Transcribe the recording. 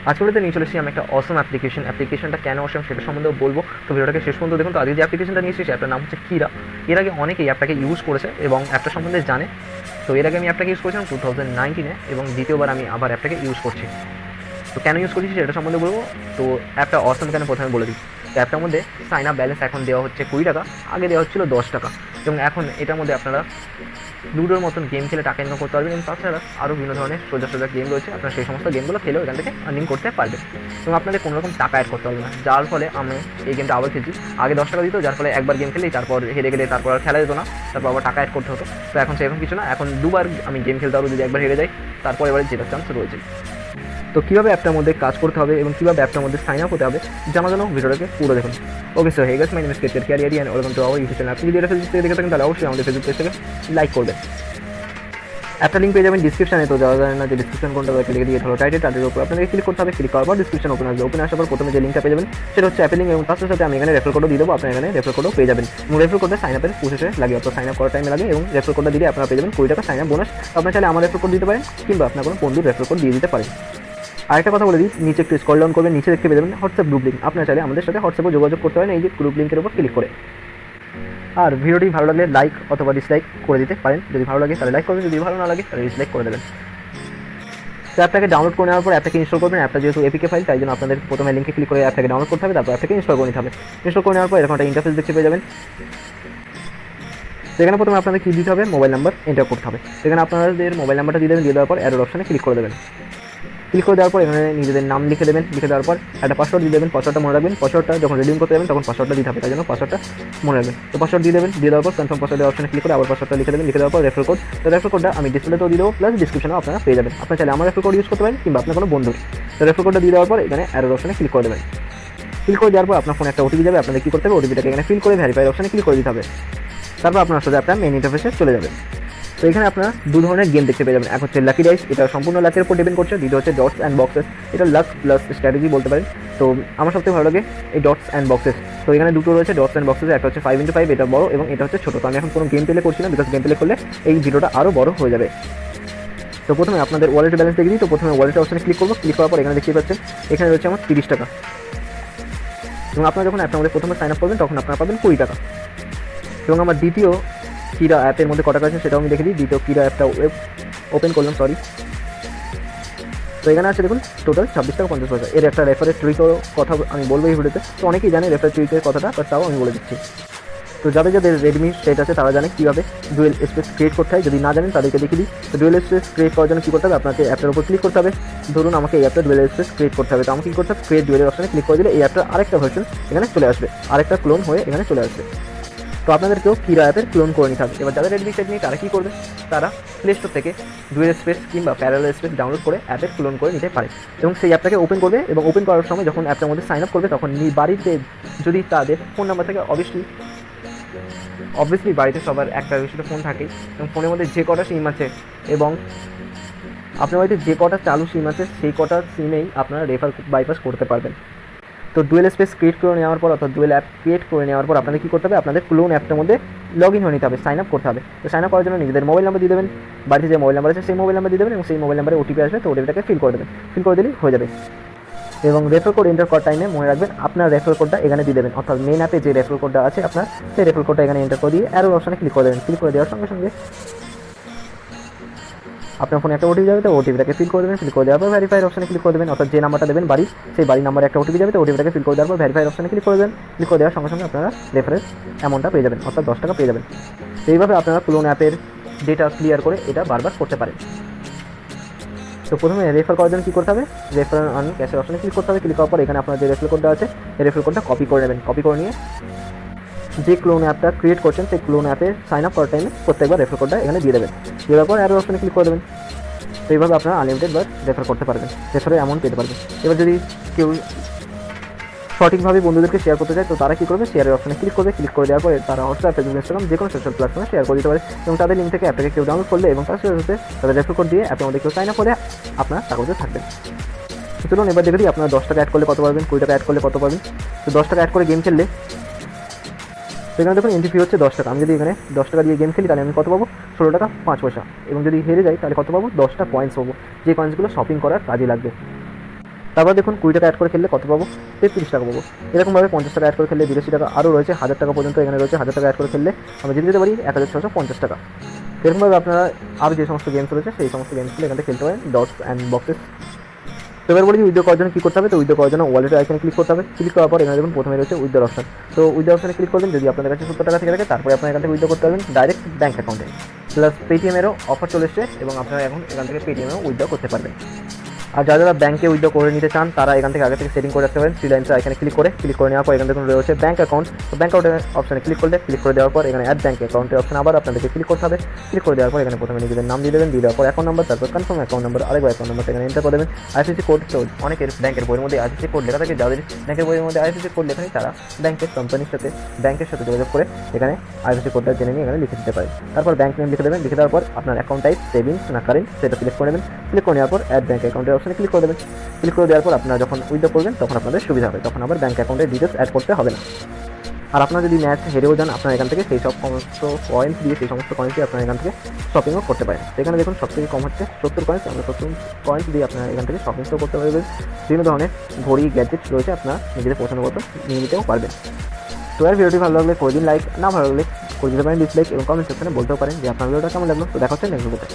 আজকে ভিডিওতে নিয়ে চলে এসেছি আমি একটা অসম অ্যাপ্লিকেশনটা কেন অসম সেটা সম্বন্ধে বলবো। তো ভিডিওটাকে শেষ পর্যন্ত দেখুন। তো আজকে যে অ্যাপ্লিকেশনটা নিয়ে এসেছি অ্যাপটার নাম হচ্ছে Qeeda। এর আগে অনেকেই অ্যাপটাকে ইউজ করেছে এবং অ্যাপটা সম্বন্ধে জানে। তো এর আগে আমি অ্যাপটাকে ইউজ করেছিলাম 2019-এ এবং দ্বিতীয়বার আমি আবার অ্যাপটাকে ইউজ করছি। তো কেন ইউজ করছি সেটা সম্বন্ধে বলবো। তো অ্যাপটা অসম কেন প্রথমে বলে দিই। তো অ্যাপটার মধ্যে সাইন আপ ব্যালেন্স এখন দেওয়া হচ্ছে 20 টাকা, আগে দেওয়া হচ্ছিল 10 টাকা। এবং এখন এটার মধ্যে আপনারা লুডোর মতন গেম খেলে টাকা ইনকাম করতে পারবেন এবং তাছাড়া আরও বিভিন্ন ধরনের সোজা সোজা গেম রয়েছে, আপনারা সেই সমস্ত গেমগুলো খেলেও এখান থেকে আর্নিং করতে পারবেন এবং আপনাদের কোনো রকম টাকা অ্যাড করতে হবে না। যার ফলে আমি এই গেমটা আবার খেলছি। আগে 10 টাকা দিত, যার ফলে একবার গেম খেলেই তারপর হেরে গেলে তারপর আর খেলা যেত না, তারপর আবার টাকা অ্যাড করতে হতো। তো এখন সেরকম কিছু না, এখন দুবার আমি গেম খেলতে পারবো। যদি একবার হেরে যাই তারপর এবারে জেতার চান্স রয়েছে। তো কীভাবে অ্যাপটার মধ্যে কাজ করতে হবে এবং কীভাবে অ্যাপটার মধ্যে সাইন আপ হতে হবে জানার জন্য ভিডিওটাকে পুরো দেখুন। Okay so hey guys, my name is কেয়ার and welcome to our YouTube channel. আপনি যদি এটা ফেসবুক থেকে দেখে থাকেন তাহলে অবশ্যই আমাদের ফেসবুক পেজ থেকে লাইক করবেন। অ্যাপটা লিঙ্ক পেয়ে যাবেন ডিসক্রিপশনে। তো যারা জানেন না যে ডিসক্রিপশন কোনটা লিখে দিয়ে হলো টাইটেলের উপর আপনাকে ক্লিক করতে হবে। ক্লিক করার পর ডিসক্রিপশন ওপেন আসবে। ওপেন আসার পর প্রথমে যে লিঙ্কটা পেয়ে যাবেন সেটা হচ্ছে অ্যাপের লিঙ্ক এবং তার সাথে আমি এখানে রেফার কোডও দিয়ে দেবো। আপনার এখানে রেফার কোডও পেয়ে যাবেন এবং রেফার কোডটা সাইন আপের প্রসেসে লাগে, অর্থাৎ সাইন আপ করার টাইমে লাগে এবং রেফার কোডটা দিলে আপনারা পেয়ে যাবেন 20 টাকা সাইন আপ বোনাস। আপনার চাইলে আমার রেফার কোড দিতে পারেন কিংবা আপনার কোনো বন্ধুর রেফার কোড দিয়ে দিতে পারেন। আরেকটা কথা বলে দিই, নিচে একটু স্ক্রল ডাউন করবেন, নিচে দেখতে পেয়ে যাবেন হোয়াটসঅ্যাপ গ্রুপ লিঙ্ক। আপনারা চাইলে আমাদের সাথে হোয়াটসঅ্যাপে যোগাযোগ করতে পারেন এই যে গ্রুপ লিঙ্কের উপর ক্লিক করে। আর ভিডিওটি ভালো লাগলে লাইক অথবা ডিসলাইক করে দিতে পারেন। যদি ভালো লাগে তাহলে লাইক করবেন, যদি ভালো না লাগে তাহলে ডিসলাইক করে দেবেন। তো অ্যাপটাকে ডাউনলোড করে নেওয়ার পর অ্যাপটাকে ইনস্টল করবেন। অ্যাপটা যেহেতু এপিকে ফাইল তাই জন্য আপনাদের প্রথমে লিঙ্কে ক্লিক করে অ্যাপটাকে ডাউনলোড করতে হবে, তারপর অ্যাপটাকে ইনস্টল করে নিতে হবে। ইনস্টল করে নেওয়ার পর এরকম একটা ইন্টারফেস দেখতে পেয়ে যাবেন। সেখানে প্রথমে আপনাদের কী দিতে হবে, মোবাইল নাম্বার এন্টার করতে হবে। সেখানে আপনাদের মোবাইল নাম্বারটা দিয়ে দেবেন, দিয়ে দেওয়ার পর অ্যারোর অপশনে ক্লিক করে দেবেন। ক্লিক করে দেওয়ার পর এখানে নিজেদের নাম লিখে দেবেন। লিখে দেওয়ার পর একটা পাসওয়ার্ড দিয়ে দেবেন। পাসওয়ার্ডটা মনে রাখবেন, পাসওয়ার্ডটা যখন রিডিম করতে যাবেন তখন পাসওয়ার্ডটা দিতে হবে, তাই জন্য পাসওয়ার্ডটা মনে রাখবেন। তো পাসওয়ার্ড দিয়ে দেবেন। দিয়ে দেওয়ার পর কনফার্ম পাসওয়ার্ডের অপশনে ক্লিক করে আবার পাসওয়ার্ডটা লিখে দেবেন। লিখে দেওয়ার পর রেফার কোড, তো রেফার কোডটা আমি ডিসপ্লেতেও দিয়ে দেবো, প্লাস ডিসক্রিপশনেও আপনারা পেয়ে যাবেন। আপনার চাইলে আমার রেফার কোড ইউজ করতে পারেন কিংবা আপনার কোনো বন্ধুর। তো রেফার কোডটা দিয়ে দেওয়ার পর এখানে অ্যারোর অপশনে ক্লিক করে দেবেন। ক্লিক করে দেওয়ার পর আপনার ফোনে একটা ওটিপি যাবে। আপনাদের কী করতে হবে, ওটিপিটাকে এখানে ফিল করে ভেরিফাই অপশনে ক্লিক করে দিতে হবে। তারপর আপনার সাথে আপনার মেইন ইন্টারফেসে চলে যাবেন। তো এখানে আপনারা দু ধরনের গেম দেখতে পেয়ে যাবেন। এক হচ্ছে লাকি ডাইস, এটা সম্পূর্ণ লাকের উপর ডিপেন্ড করছে। দ্বিতীয় হচ্ছে ডটস অ্যান্ড বক্সেস, এটা লাক প্লাস স্ট্র্যাটেজি বলতে পারেন। তো আমার সবথেকে ভালো লাগে এই ডটস অ্যান্ড বক্সেস। তো এখানে দুটো রয়েছে ডটস অ্যান্ড বক্সেস, একটা হচ্ছে 5x5, এটা বড় এবং এটা হচ্ছে ছোটো। তো আমি এখন কোনো গেম প্লে করছি না, বিকজ গেম প্লে করলে এই ভিডিওটা আরও বড় হয়ে যাবে। তো প্রথমে আপনাদের ওয়ালেট ব্যালেন্স দেখে দিই। তো প্রথমে ওয়ালেট অপশনে ক্লিক করবো। ক্লিক করার পর এখানে দেখতে পাচ্ছেন এখানে রয়েছে আমার 30 টাকা এবং আপনারা যখন অ্যাপটার মধ্যে প্রথমে সাইন আপ করবেন তখন আপনারা পাবেন 20 টাকা। এবং আমার দ্বিতীয় Qeeda অ্যাপের মধ্যে কটা আছে সেটাও আমি দেখে দিই। দ্বিতীয় Qeeda অ্যাপটা ওপেন করলাম, সরি। তো এখানে আছে দেখুন টোটাল 26 টাকা 50 পয়সা। এর একটা রেফারের ট্রিকের কথা আমি বলবো এই ভিডিওতে। তো অনেকেই জানে রেফারের ট্রিকের কথাটা, বাট তাও আমি বলে দিচ্ছি। তো যাদের রেডমি সেট আছে তারা জানে কীভাবে ডুয়েল স্পেস ক্রিয়েট করতে হয়। যদি না জানেন তাদেরকে দেখিয়ে দিই। তো ডুয়েল স্পেস ক্রিয়েট করার জন্য কী করতে হবে, আপনাকে অ্যাপটার উপর ক্লিক করতে হবে। ধরুন আমাকে এই অ্যাপটা ডুয়েল স্পেস ক্রিয়েট করতে হবে। তো আমাকে কী করতে হবে, ক্রিয়েট ডুয়েলের অপশনে ক্লিক করে দিলে এই অ্যাপটার আরেকটা ভার্সন এখানে চলে আসবে, আরেকটা ক্লোন হয়ে এখানে চলে আসবে। তো আপনাদেরকেও Qeeda অ্যাপের ক্লোন করে নিতে হবে। এবার যাদের রেডমি সেট নেই তারা কী করবে, তারা প্লে স্টোর থেকে ডুয়েল স্পেস কিংবা প্যারালাল স্পেস ডাউনলোড করে অ্যাপের ক্লোন করে নিতে পারে এবং সেই অ্যাপটাকে ওপেন করবে এবং ওপেন করার সময় যখন অ্যাপটার মধ্যে সাইন আপ করবে তখন বাড়িতে যদি তাদের ফোন নাম্বার থেকে অবভিয়াসলি বাড়িতে সবার একটা বেশি ফোন থাকে এবং ফোনের মধ্যে যে কটা সিম আছে এবং আপনার বাড়িতে যে কটা চালু সিম আছে সেই কটা সিমেই আপনারা রেফার বাইপাস করতে পারবেন। তো ডুয়েল স্পেস ক্রিয়েট করে নেওয়ার পর অর্থাৎ ডুয়েল অ্যাপ ক্রিয়েট করে নেওয়ার পর আপনাদের কী করতে হবে, আপনাদের ক্লোন অ্যাপটার মধ্যে লগ ইন হয়ে নিতে হবে, সাইন আপ করতে হবে। তো সাইন আপ করার জন্য নিজেদের মোবাইল নাম্বার দিয়ে দেবেন, বাড়িতে যে মোবাইল নাম্বার আছে সেই মোবাইল নাম্বার দিয়ে দেবেন এবং সেই মোবাইল নাম্বারে ওটিপি আসবে। তো ওটিপিটাকে ফিল করে দেবেন, ফিল করে দিলেই হয়ে যাবে। এবং রেফার কোড এন্টার করার টাইমে মনে রাখবেন আপনার রেফার কোডটা এখানে দিয়ে দেবেন, অর্থাৎ মেন অ্যাপে যে রেফার কোডটা আছে আপনার সেই রেফার কোডটা এখানে এন্টার করে দিয়ে অ্যারোর অপশনে ক্লিক করে দেবেন। ক্লিক করে দেওয়ার সঙ্গে সঙ্গে আপনার ফোনে একটা ওটিপি যাবে। তো ওটিপিটাকে ফিল করে দেবেন। ফিল করে দেওয়ার পর ভেরিফাইড অপশনে ক্লিক করে দেবেন, অর্থাৎ যে নাম্বারটা দেবেন বাড়ির সেই বাড়ির নাম্বারে একটা ওটিপি যাবে। তো ওটিপিটাকে ফিল করে দেওয়ার পর ভেরিফাইড অপশনে ক্লিক করে দেবেন। ক্লিক করে দেওয়ার সঙ্গে সঙ্গে আপনারা রেফারেন্স অ্যামাউন্টটা পেয়ে যাবেন, অর্থাৎ 10 টাকা পেয়ে যাবেন। তো এইভাবে আপনারা ক্লোন অ্যাপের ডেটা ক্লিয়ার করে এটা বারবার করতে পারেন। তো প্রথমে রেফার করার জন্য কী করতে হবে, রেফার অন ক্যাশের অপশনে ক্লিক করতে হবে। ক্লিক করার পর এখানে আপনার যে রেফার কোডটা আছে এই রেফার কোডটা কপি করে নেবেন। কপি করে নিয়ে যে ক্লোন অ্যাপটা ক্রিয়েট করছেন সেই ক্লোন অ্যাপে সাইন আপ করার টাইমে প্রত্যেকবার রেফার কোডটা এখানে দিয়ে দেবেন। দেওয়ার পর অ্যারো অপশনে ক্লিক করে দেবেন। তো এইভাবে আপনারা আনলিমিটেড বার রেফার করতে পারবেন, রেফারের অ্যামাউন্ট পেতে পারবেন। এবার যদি কেউ সঠিকভাবে বন্ধুদেরকে শেয়ার করতে চায় তো তারা কী করবে, শেয়ারের অপশনে ক্লিক করবে। ক্লিক করে দেওয়ার পরে তারা হোয়াটসঅ্যাপ, ফেসবুক, ইনস্টাগ্রাম যে কোনো সোশ্যাল প্ল্যাটফর্মে শেয়ার করে দিতে পারে এবং তাদের লিঙ্ক থেকে অ্যাপটাকে কেউ ডাউনলোড করলে এবং তার সাথে তাদের রেফার কোড দিয়ে অ্যাপের মধ্যে কেউ সাইন আপ করে আপনারা টাকাতে থাকবেন। চলুন এবার দেখে দিই আপনারা 10 টাকা অ্যাড করলে কত পারবেন, 20 টাকা অ্যাড করলে কত পারবেন। তো 10 টাকা অ্যাড করে গেম খেললে তো এখানে দেখুন এন্ট্রি ফি হচ্ছে 10 টাকা। আমি যদি এখানে 10 টাকা দিয়ে গেম খেলি তাহলে আমি কত পাবো, 16 টাকা 5 পয়সা। এবং যদি হেরে যাই তাহলে কত পাবো, 10টা কয়েন্স পাবো, যে কয়েন্সগুলো শপিং করার কাজে লাগবে। তারপর দেখুন 20 টাকা অ্যাড করে খেললে কত পাবো, 33 টাকা পাবো। এরকমভাবে 50 টাকা অ্যাড করে খেললে 82 টাকা, আরও রয়েছে 1000 টাকা পর্যন্ত এখানে রয়েছে। 1000 টাকা অ্যাড করে খেললে আমরা জিতে যেতে পারি 1650 টাকা। এরকমভাবে আপনারা আরও যে সমস্ত গেমস রয়েছে সেই সমস্ত গেমসগুলো এখান থেকে খেলতে পারেন, ডটস অ্যান্ড বক্সেস। তো এবার বলি উইথড্র করার জন্য কী করতে হবে। তো উইথড্র করার জন্য ওয়ালেটের আইকনে ক্লিক করতে হবে। ক্লিক করার পর এখানে দেখুন প্রথমে রয়েছে উইথড্র অপশন। তো উইথড্র অপশনে ক্লিক করবেন। যদি আপনাদের কাছে 70 টাকা থেকে থাকে তারপরে আপনারা এখান থেকে উইথড্র করতে পারবেন ডাইরেক্ট ব্যাঙ্ক অ্যাকাউন্টে। প্লাস পেটিএমেরও অফার চলে এসছে এবং আপনারা এখন এখান থেকে পেটিএমেও উইথড্র করতে পারবেন। আর যারা ব্যাঙ্কে উইথড্র করে নিতে চান তারা এখান থেকে আগে থেকে সেটিং করে রাখতে পারেন। থ্রি লাইনসে এখানে ক্লিক করে নেওয়ার পর এখান থেকে রয়েছে ব্যাঙ্ক অ্যাকাউন্ট। তো ব্যাঙ্ক অ্যাকাউন্টের অপশনে ক্লিক করে দেওয়ার পর এখানে অ্যাড ব্যাঙ্ক অ্যাকাউন্টের অপশন আবার আপনাদেরকে ক্লিক করতে হবে। ক্লিক করে দেওয়ার পর এখানে প্রথমে নিজেদের নাম দিয়ে দেবেন, দিয়ে দেওয়ার পর অ্যাকাউন্ট নাম্বার, তারপর কনফার্ম অ্যাকাউন্ট নাম্বার, আরেকবার অ্যাকাউন্ট নাম্বার এখানে এন্টার করে দেবেন। আইএফএসসি কোড, তো অনেকের ব্যাঙ্কের বইয়ের মধ্যে আইএফএসসি কোড লেখা থাকে, যাদের ব্যাঙ্কের বইয়ের মধ্যে আইএফএসসি কোড লেখা নেই তারা ব্যাঙ্কের সাথে যোগাযোগ করে এখানে আইএফএসসি কোডটা জেনে নিয়ে এখানে লিখে দিতে পারেন। তারপর ব্যাঙ্ক নেম লিখে দেবেন। লিখে দেওয়ার পর আপনার অ্যাকাউন্ট টাইপ সেভিংস না কারেন্ট সেটা সিলেক্ট করে নেবেন। ক্লিক করে নেওয়ার পর অ্যাড ব্যাঙ্ক অ্যাকাউন্টের অপশনে ক্লিক করে দেবেন। ক্লিক করে দেওয়ার পর আপনারা যখন উইথড্র করবেন তখন আপনাদের সুবিধা হবে, তখন আবার ব্যাঙ্ক অ্যাকাউন্টের ডিটেলস অ্যাড করতে হবে না। আর আপনারা যদি ম্যাচ হেরেও যান আপনারা এখান থেকে সেই সমস্ত কয়েন্স দিয়ে আপনারা এখান থেকে শপিংও করতে পারেন। সেখানে দেখুন সবথেকে কম হচ্ছে 70 কয়েন্স। আমরা 70 কয়েন্স দিয়ে আপনারা এখান থেকে শপিংও করতে পারবেন। বিভিন্ন ধরনের ঘড়ি গ্যাজেটস রয়েছে, আপনারা নিজেদের পছন্দ মতো নিয়ে নিতেও পারবেন। তো আর ভিডিওটি ভালো লাগলে করে দিন লাইক, না ভালো লাগলে করে দিতে পারেন ডিসলাইক এবং কমেন্ট সেকশনে বলতেও পারেন যে আপনার ভিডিওটা কেমন লাগলো। তো দেখা হচ্ছে নেক্সট ভিডিওতে।